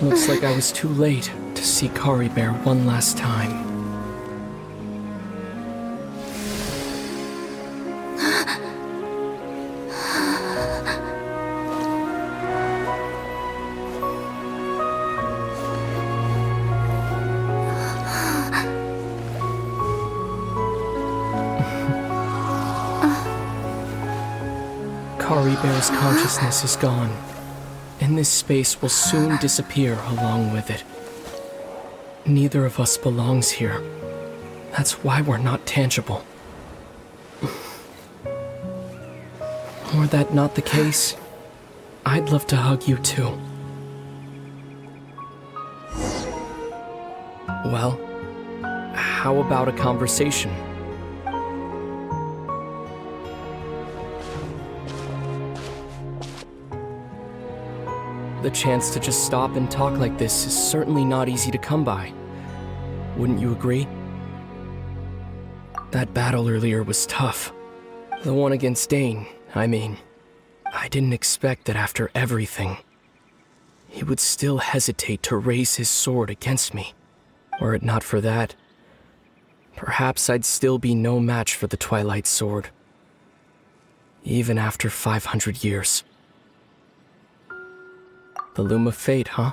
Looks like I was too late to see Kari Bear one last time. Kari Bear's consciousness is gone, and this space will soon disappear along with it. Neither of us belongs here. That's why we're not tangible. Were that not the case, I'd love to hug you too. Well, how about a conversation? The chance to just stop and talk like this is certainly not easy to come by. Wouldn't you agree? That battle earlier was tough. The one against Dane, I mean. I didn't expect that after everything, he would still hesitate to raise his sword against me. Were it not for that, perhaps I'd still be no match for the Twilight Sword. Even after 500 years. The Loom of Fate, huh?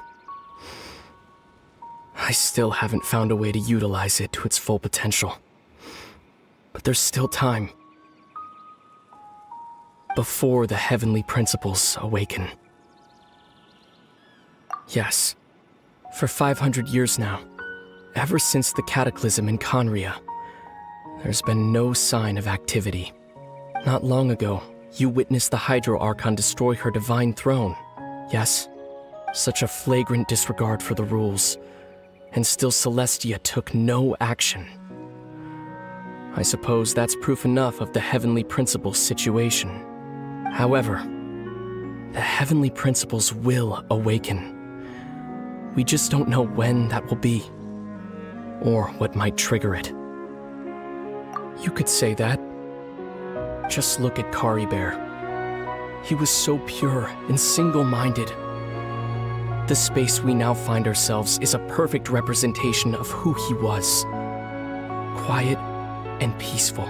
I still haven't found a way to utilize it to its full potential. But there's still time. Before the heavenly principles awaken. Yes, for 500 years now, ever since the cataclysm in Conria, there's been no sign of activity. Not long ago, you witnessed the Hydro Archon destroy her divine throne, yes? Such a flagrant disregard for the rules, and still Celestia took no action. I suppose that's proof enough of the heavenly principles situation. However, the heavenly principles will awaken. We just don't know when that will be, or what might trigger it. You could say that. Just look at Kari Bear. He was so pure and single-minded. The space we now find ourselves is a perfect representation of who he was. Quiet and peaceful,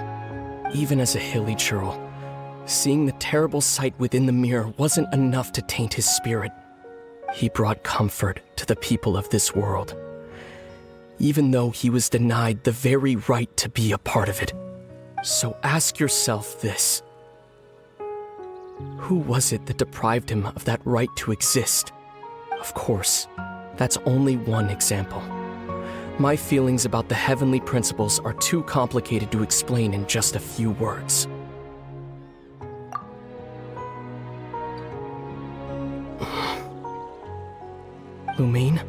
even as a hilly churl. Seeing the terrible sight within the mirror wasn't enough to taint his spirit. He brought comfort to the people of this world, even though he was denied the very right to be a part of it. So ask yourself this. Who was it that deprived him of that right to exist? Of course, that's only one example. My feelings about the heavenly principles are too complicated to explain in just a few words. Lumine?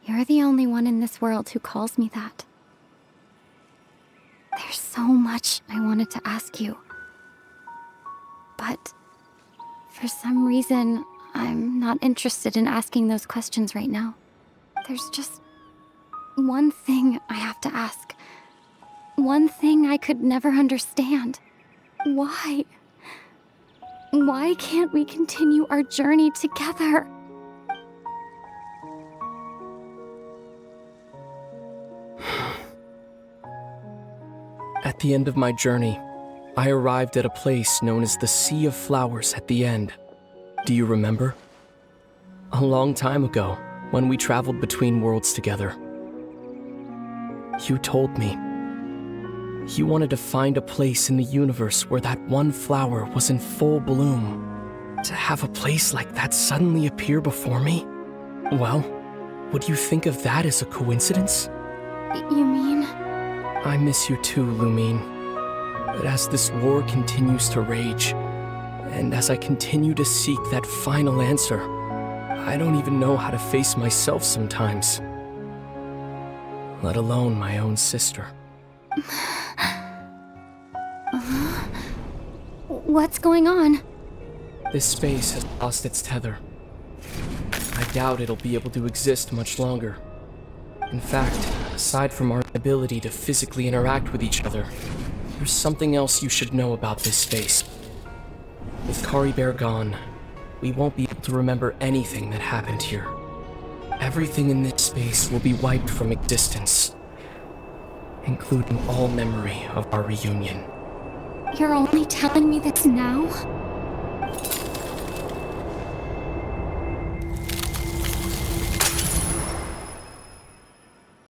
You're the only one in this world who calls me that. There's so much I wanted to ask you. But for some reason, I'm not interested in asking those questions right now. There's just one thing I have to ask. One thing I could never understand. Why? Why can't we continue our journey together? At the end of my journey, I arrived at a place known as the Sea of Flowers at the end. Do you remember? A long time ago, when we traveled between worlds together. You told me you wanted to find a place in the universe where that one flower was in full bloom. To have a place like that suddenly appear before me? Well, would you think of that as a coincidence? You mean? I miss you too, Lumine. But as this war continues to rage, and as I continue to seek that final answer, I don't even know how to face myself sometimes. Let alone my own sister. What's going on? This space has lost its tether. I doubt it'll be able to exist much longer. In fact, aside from our ability to physically interact with each other, there's something else you should know about this space. With Kari Bear gone, we won't be able to remember anything that happened here. Everything in this space will be wiped from existence, including all memory of our reunion. You're only telling me this now?